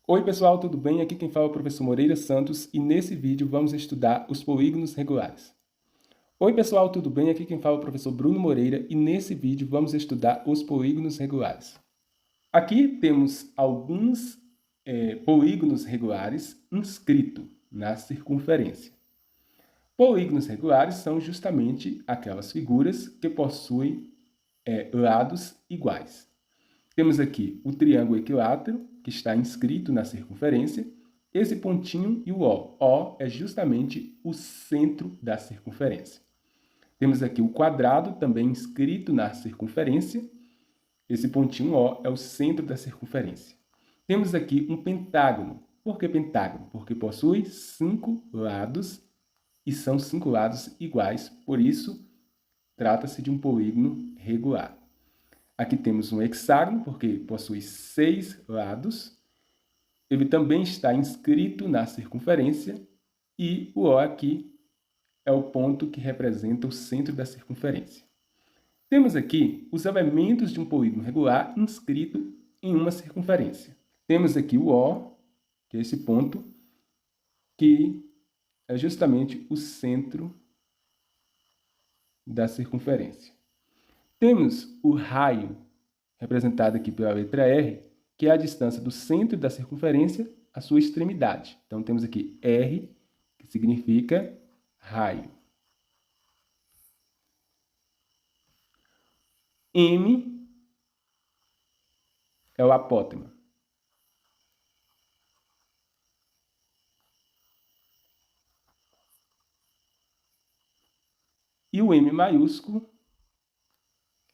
Oi pessoal, tudo bem? Aqui quem fala é o professor Moreira Santos e nesse vídeo vamos estudar os polígonos regulares. Oi pessoal, tudo bem? Aqui quem fala é o professor Bruno Moreira e nesse vídeo vamos estudar os polígonos regulares. Aqui temos alguns polígonos regulares inscritos na circunferência. Polígonos regulares são justamente aquelas figuras que possuem lados iguais. Temos aqui o triângulo equilátero, que está inscrito na circunferência, esse pontinho e o O. O é justamente o centro da circunferência. Temos aqui o quadrado, também inscrito na circunferência. Esse pontinho O é o centro da circunferência. Temos aqui um pentágono. Por que pentágono? Porque possui 5 lados e são 5 lados iguais, por isso trata-se de um polígono regular. Aqui temos um hexágono, porque possui 6 lados. Ele também está inscrito na circunferência. E o O aqui é o ponto que representa o centro da circunferência. Temos aqui os elementos de um polígono regular inscrito em uma circunferência. Temos aqui o O, que é esse ponto, que é justamente o centro da circunferência. Temos o raio, representado aqui pela letra R, que é a distância do centro da circunferência à sua extremidade. Então, temos aqui R, que significa raio. M é o apótema. E o M maiúsculo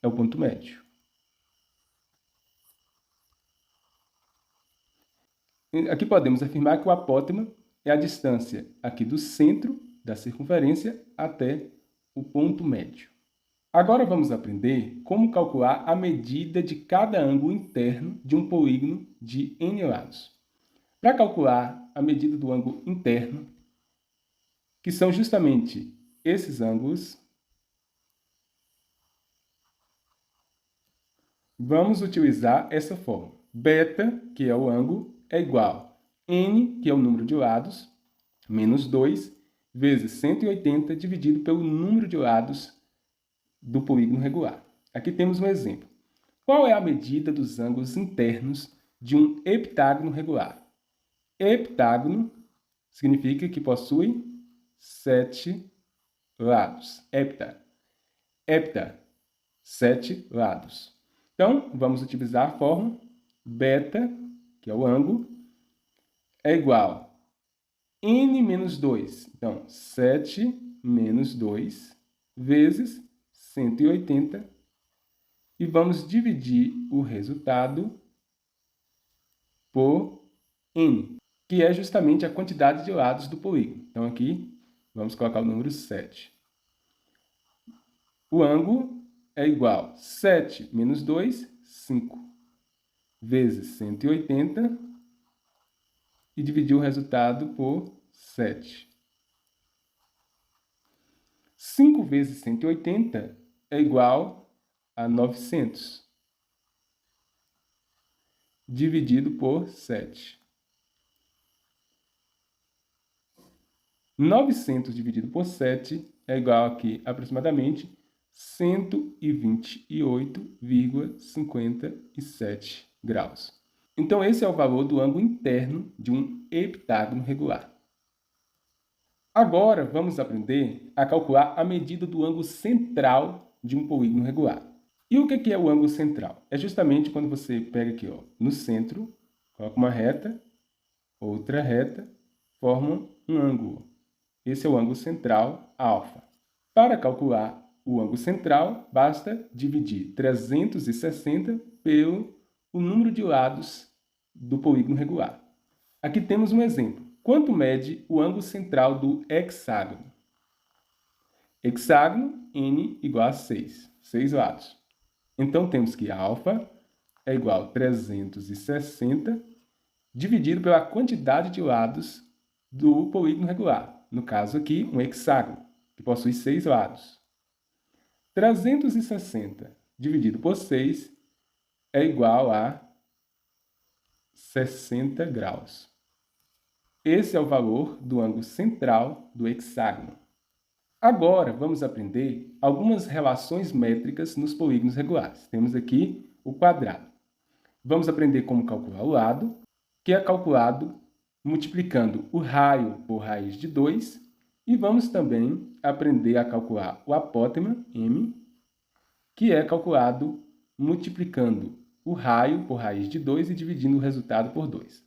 é o ponto médio. Aqui podemos afirmar que o apótema é a distância aqui do centro da circunferência até o ponto médio. Agora vamos aprender como calcular a medida de cada ângulo interno de um polígono de n lados. Para calcular a medida do ângulo interno, que são justamente esses ângulos, vamos utilizar essa fórmula. Beta, que é o ângulo, é igual a n, que é o número de lados, menos 2, vezes 180 dividido pelo número de lados do polígono regular. Aqui temos um exemplo. Qual é a medida dos ângulos internos de um heptágono regular? Heptágono significa que possui 7 lados. Hepta. Hepta, 7 lados. Então, vamos utilizar a fórmula beta, que é o ângulo, é igual a n menos 2. Então, 7 menos 2 vezes 180. E vamos dividir o resultado por n, que é justamente a quantidade de lados do polígono. Então, aqui, vamos colocar o número 7. O ângulo é igual a 7 menos 2, 5, vezes 180, e dividir o resultado por 7. 5 vezes 180 é igual a 900, dividido por 7. 900 dividido por 7 é igual aqui aproximadamente 128,57 graus. Então, esse é o valor do ângulo interno de um heptágono regular. Agora, vamos aprender a calcular a medida do ângulo central de um polígono regular. E o que é o ângulo central? É justamente quando você pega aqui, ó, no centro, coloca uma reta, outra reta, formam um ângulo. Esse é o ângulo central, alfa. Para calcular o ângulo central, basta dividir 360 pelo número de lados do polígono regular. Aqui temos um exemplo. Quanto mede o ângulo central do hexágono? Hexágono, n igual a 6. 6 lados. Então, temos que alfa é igual a 360 dividido pela quantidade de lados do polígono regular. No caso aqui, um hexágono, que possui 6 lados. 360 dividido por 6 é igual a 60 graus. Esse é o valor do ângulo central do hexágono. Agora, vamos aprender algumas relações métricas nos polígonos regulares. Temos aqui o quadrado. Vamos aprender como calcular o lado, que é calculado multiplicando o raio por raiz de 2, e vamos também aprender a calcular o apótema, m, que é calculado multiplicando o raio por raiz de 2 e dividindo o resultado por 2.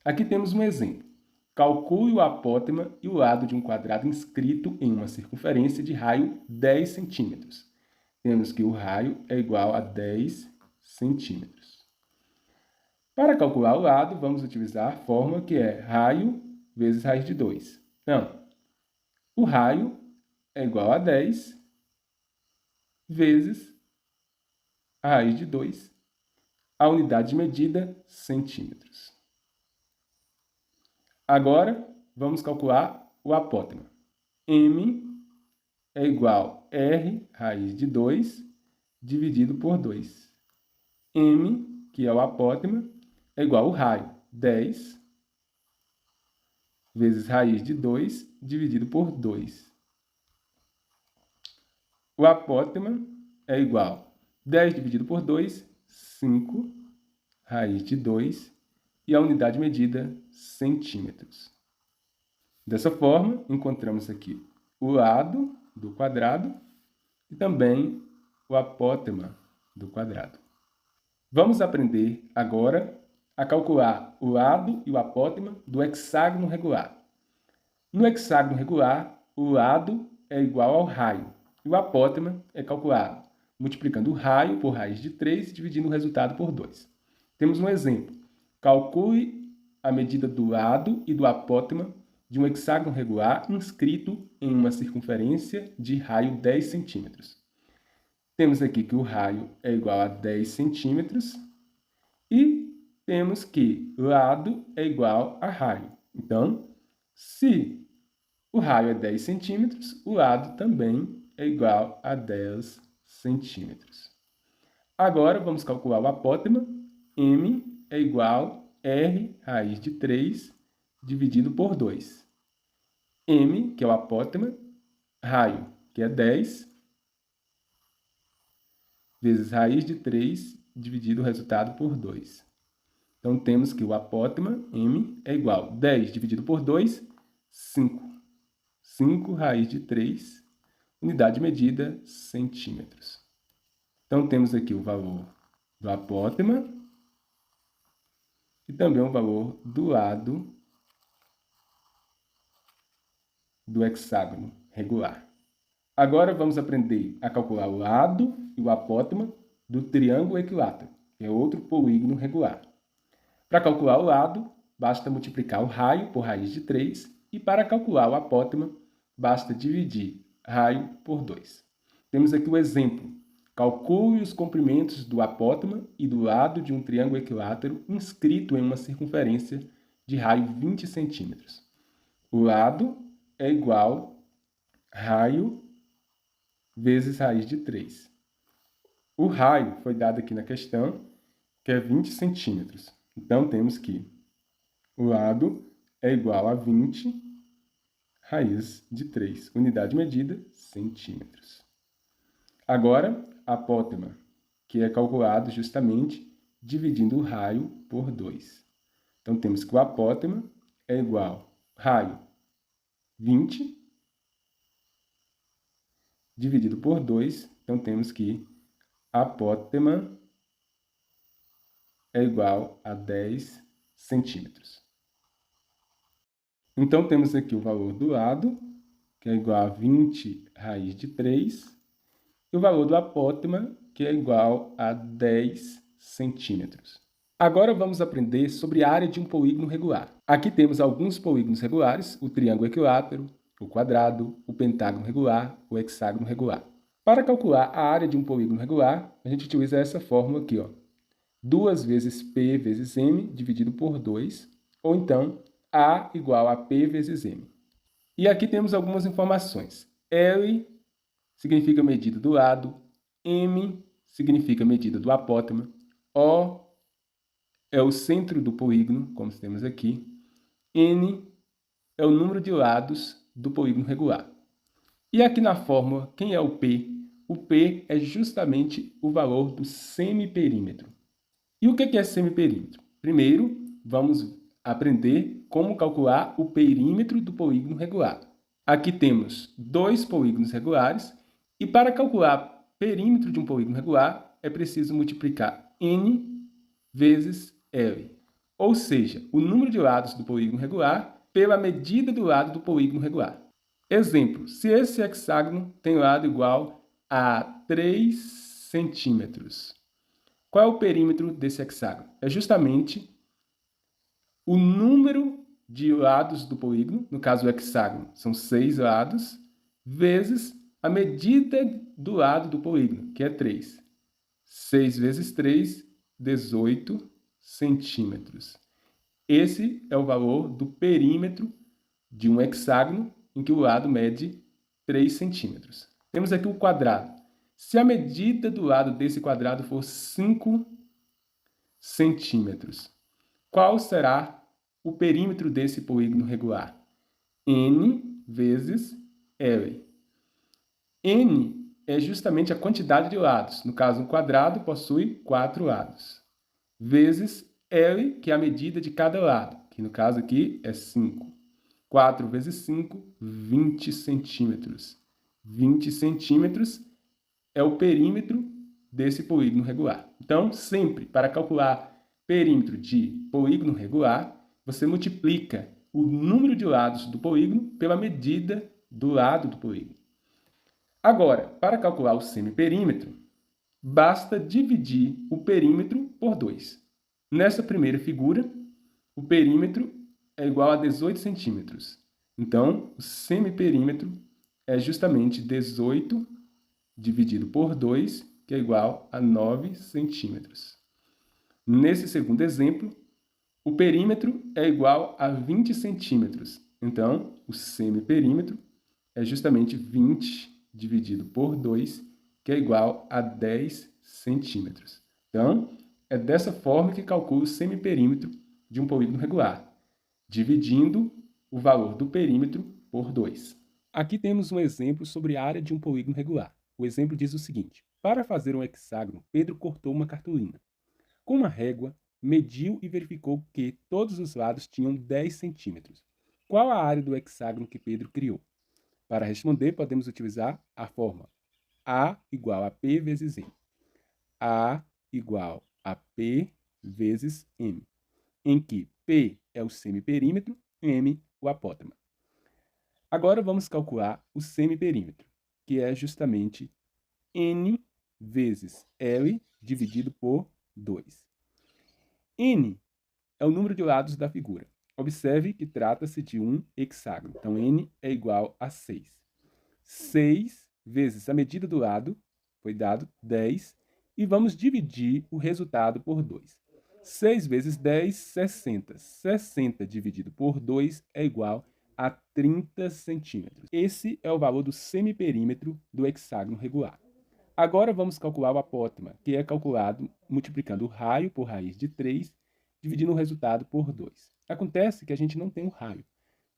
Aqui temos um exemplo. Calcule o apótema e o lado de um quadrado inscrito em uma circunferência de raio 10 centímetros. Temos que o raio é igual a 10 centímetros. Para calcular o lado, vamos utilizar a fórmula que é raio vezes raiz de 2. Então, o raio é igual a 10 vezes a raiz de 2, a unidade de medida, centímetros. Agora, vamos calcular o apótema. M é igual a R raiz de 2 dividido por 2. M, que é o apótema, é igual ao raio, 10 vezes raiz de 2 dividido por 2. O apótema é igual a 10 dividido por 2, 5 raiz de 2, e a unidade medida, centímetros. Dessa forma, encontramos aqui o lado do quadrado e também o apótema do quadrado. Vamos aprender agora a calcular o lado e o apótema do hexágono regular. No hexágono regular, o lado é igual ao raio e o apótema é calculado multiplicando o raio por raiz de 3 e dividindo o resultado por 2. Temos um exemplo. Calcule a medida do lado e do apótema de um hexágono regular inscrito em uma circunferência de raio 10 centímetros. Temos aqui que o raio é igual a 10 centímetros e temos que lado é igual a raio. Então, se o raio é 10 centímetros, o lado também é igual a 10 centímetros. Agora, vamos calcular o apótema. M é igual a R raiz de 3 dividido por 2. M, que é o apótema, raio, que é 10, vezes raiz de 3 dividido o resultado por 2. Então, temos que o apótema, M, é igual a 10 dividido por 2, 5. 5 raiz de 3, unidade medida, centímetros. Então, temos aqui o valor do apótema e também o valor do lado do hexágono regular. Agora, vamos aprender a calcular o lado e o apótema do triângulo equilátero, que é outro polígono regular. Para calcular o lado, basta multiplicar o raio por raiz de 3 e para calcular o apótema, basta dividir raio por 2. Temos aqui o exemplo. Calcule os comprimentos do apótema e do lado de um triângulo equilátero inscrito em uma circunferência de raio 20 centímetros. O lado é igual a raio vezes raiz de 3. O raio foi dado aqui na questão, que é 20 centímetros. Então, temos que o lado é igual a 20 raiz de 3. Unidade medida, centímetros. Agora, apótema, que é calculado justamente dividindo o raio por 2. Então, temos que o apótema é igual a raio 20 dividido por 2. Então, temos que apótema é igual a 10 centímetros. Então, temos aqui o valor do lado, que é igual a 20 raiz de 3, e o valor do apótema, que é igual a 10 centímetros. Agora vamos aprender sobre a área de um polígono regular. Aqui temos alguns polígonos regulares, o triângulo equilátero, o quadrado, o pentágono regular, o hexágono regular. Para calcular a área de um polígono regular, a gente utiliza essa fórmula aqui, 2 vezes P vezes M dividido por 2, ou então A igual a P vezes M. E aqui temos algumas informações. L significa medida do lado, M significa medida do apótema, O é o centro do polígono, como temos aqui. N é o número de lados do polígono regular. E aqui na fórmula, quem é o P? O P é justamente o valor do semiperímetro. E o que é semiperímetro? Primeiro, vamos aprender como calcular o perímetro do polígono regular. Aqui temos dois polígonos regulares e para calcular perímetro de um polígono regular é preciso multiplicar N vezes L, ou seja, o número de lados do polígono regular pela medida do lado do polígono regular. Exemplo, se esse hexágono tem lado igual a 3 centímetros, qual é o perímetro desse hexágono? É justamente o número de lados do polígono, no caso o hexágono são 6 lados, vezes a medida do lado do polígono, que é 3. 6 vezes 3, 18 centímetros. Esse é o valor do perímetro de um hexágono em que o lado mede 3 centímetros. Temos aqui o quadrado. Se a medida do lado desse quadrado for 5 centímetros, qual será o perímetro desse polígono regular? N vezes L. N é justamente a quantidade de lados. No caso, um quadrado possui 4 lados. Vezes L, que é a medida de cada lado, que no caso aqui é 5. 4 vezes 5, 20 centímetros. 20 centímetros é o perímetro desse polígono regular. Então, sempre, para calcular perímetro de polígono regular, você multiplica o número de lados do polígono pela medida do lado do polígono. Agora, para calcular o semiperímetro, basta dividir o perímetro por 2. Nessa primeira figura, o perímetro é igual a 18 centímetros. Então, o semiperímetro é justamente 18 dividido por 2, que é igual a 9 centímetros. Nesse segundo exemplo, o perímetro é igual a 20 centímetros. Então, o semiperímetro é justamente 20 dividido por 2, que é igual a 10 centímetros. Então, é dessa forma que calcula o semiperímetro de um polígono regular, dividindo o valor do perímetro por 2. Aqui temos um exemplo sobre a área de um polígono regular. O exemplo diz o seguinte: para fazer um hexágono, Pedro cortou uma cartolina. Com uma régua, mediu e verificou que todos os lados tinham 10 centímetros. Qual a área do hexágono que Pedro criou? Para responder, podemos utilizar a fórmula A igual a P vezes M. A igual a P vezes M, em que P é o semiperímetro, M o apótema. Agora vamos calcular o semiperímetro, que é justamente N vezes L dividido por 2. N é o número de lados da figura. Observe que trata-se de um hexágono. Então, N é igual a 6. 6 vezes a medida do lado, foi dado 10, e vamos dividir o resultado por 2. 6 vezes 10, 60. 60 dividido por 2 é igual a 30 centímetros. Esse é o valor do semiperímetro do hexágono regular. Agora vamos calcular o apótema, que é calculado multiplicando o raio por raiz de 3, dividindo o resultado por 2. Acontece que a gente não tem o raio,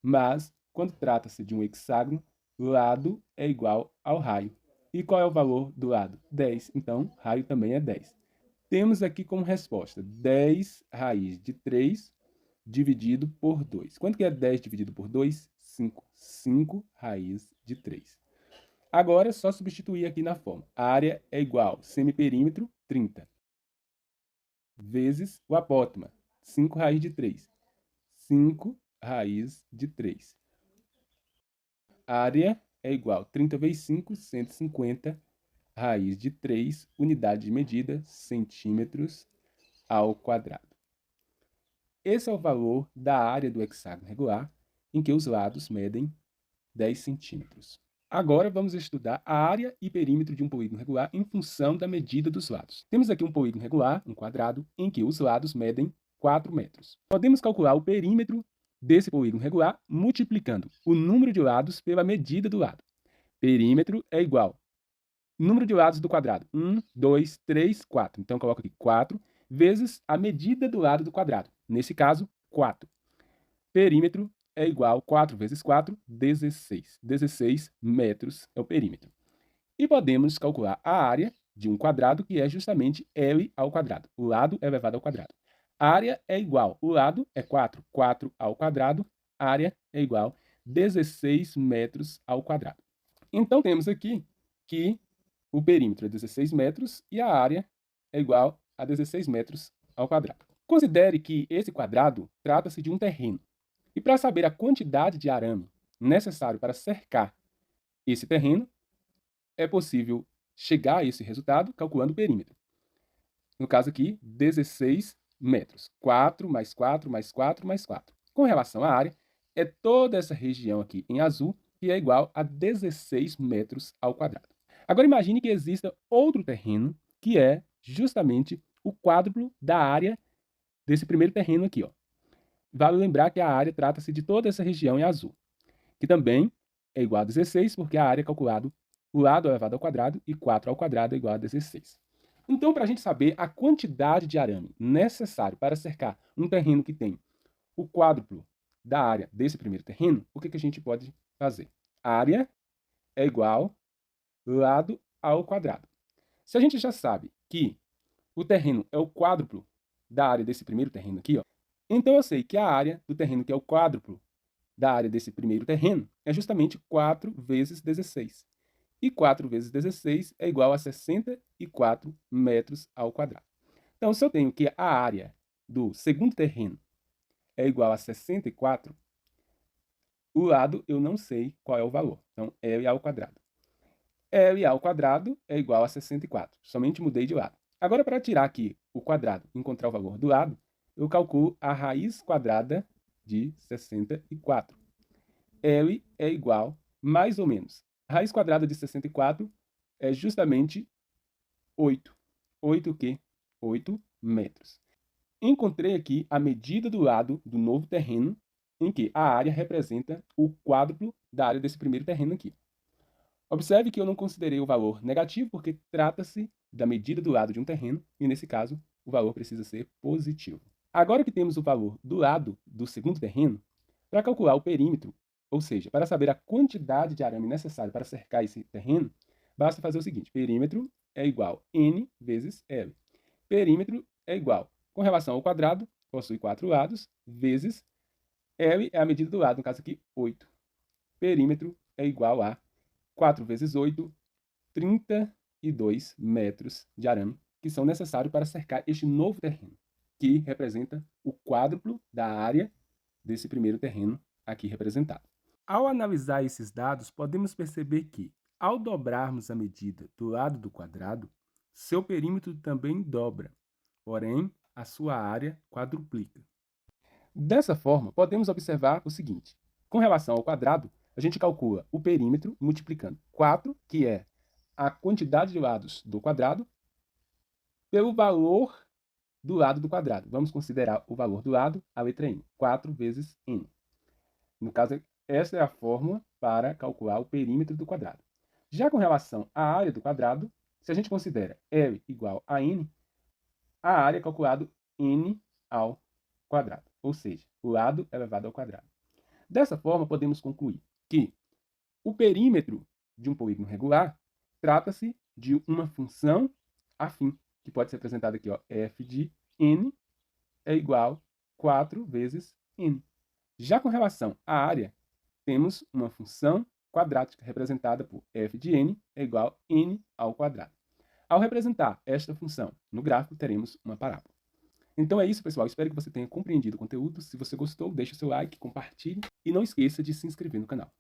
mas quando trata-se de um hexágono, lado é igual ao raio. E qual é o valor do lado? 10. Então, raio também é 10. Temos aqui como resposta 10 raiz de 3 dividido por 2. Quanto que é 10 dividido por 2? 5. 5 raiz de 3. Agora é só substituir aqui na forma. A área é igual semiperímetro, 30, vezes o apótema, 5 raiz de 3. 5 raiz de 3. A área é igual 30 vezes 5, 150, raiz de 3, unidade de medida, centímetros ao quadrado. Esse é o valor da área do hexágono regular, em que os lados medem 10 centímetros. Agora vamos estudar a área e perímetro de um polígono regular em função da medida dos lados. Temos aqui um polígono regular, um quadrado, em que os lados medem 4 metros. Podemos calcular o perímetro desse polígono regular multiplicando o número de lados pela medida do lado. Perímetro é igual número de lados do quadrado. 1, 2, 3, 4. Então, coloco aqui 4 vezes a medida do lado do quadrado. Nesse caso, 4. Perímetro é igual a 4 vezes 4, 16. 16 metros é o perímetro. E podemos calcular a área de um quadrado, que é justamente L ao quadrado. O lado é elevado ao quadrado. A área é igual, o lado é 4. 4 ao quadrado, área é igual a 16 metros ao quadrado. Então, temos aqui que o perímetro é 16 metros e a área é igual a 16 metros ao quadrado. Considere que esse quadrado trata-se de um terreno. E para saber a quantidade de arame necessário para cercar esse terreno, é possível chegar a esse resultado calculando o perímetro. No caso aqui, 16 metros. 4 mais 4 mais 4 mais 4. Com relação à área, é toda essa região aqui em azul que é igual a 16 metros ao quadrado. Agora imagine que exista outro terreno que é justamente o quádruplo da área desse primeiro terreno aqui, ó. Vale lembrar que a área trata-se de toda essa região em azul, que também é igual a 16, porque a área é calculado o lado elevado ao quadrado e 4 ao quadrado é igual a 16. Então, para a gente saber a quantidade de arame necessário para cercar um terreno que tem o quádruplo da área desse primeiro terreno, o que a gente pode fazer? Área é igual lado ao quadrado. Se a gente já sabe que o terreno é o quádruplo da área desse primeiro terreno aqui, ó, então eu sei que a área do terreno que é o quádruplo da área desse primeiro terreno é justamente 4 vezes 16. E 4 vezes 16 é igual a 64 metros ao quadrado. Então, se eu tenho que a área do segundo terreno é igual a 64, o lado eu não sei qual é o valor. Então, L ao quadrado. L ao quadrado é igual a 64. Somente mudei de lado. Agora, para tirar aqui o quadrado e encontrar o valor do lado, eu calculo a raiz quadrada de 64. L é igual, mais ou menos, a raiz quadrada de 64 é justamente 8. 8 o quê? 8 metros. Encontrei aqui a medida do lado do novo terreno, em que a área representa o quádruplo da área desse primeiro terreno aqui. Observe que eu não considerei o valor negativo, porque trata-se da medida do lado de um terreno, e nesse caso, o valor precisa ser positivo. Agora que temos o valor do lado do segundo terreno, para calcular o perímetro, ou seja, para saber a quantidade de arame necessário para cercar esse terreno, basta fazer o seguinte: perímetro é igual a N vezes L. Perímetro é igual, com relação ao quadrado, possui 4 lados, vezes L é a medida do lado, no caso aqui, 8. Perímetro é igual a 4 vezes 8, 32 metros de arame, que são necessários para cercar este novo terreno, que representa o quádruplo da área desse primeiro terreno aqui representado. Ao analisar esses dados, podemos perceber que, ao dobrarmos a medida do lado do quadrado, seu perímetro também dobra, porém, a sua área quadruplica. Dessa forma, podemos observar o seguinte: com relação ao quadrado, a gente calcula o perímetro multiplicando 4, que é a quantidade de lados do quadrado, pelo valor do lado do quadrado. Vamos considerar o valor do lado, a letra N, 4 vezes N. No caso, essa é a fórmula para calcular o perímetro do quadrado. Já com relação à área do quadrado, se a gente considera L igual a N, a área é calculado N ao quadrado, ou seja, o lado elevado ao quadrado. Dessa forma, podemos concluir que o perímetro de um polígono regular trata-se de uma função afim, que pode ser representada aqui, ó, f de n é igual a 4 vezes n. Já com relação à área, temos uma função quadrática representada por f de n é igual a n ao quadrado. Ao representar esta função no gráfico, teremos uma parábola. Então é isso, pessoal. Espero que você tenha compreendido o conteúdo. Se você gostou, deixe o seu like, compartilhe e não esqueça de se inscrever no canal.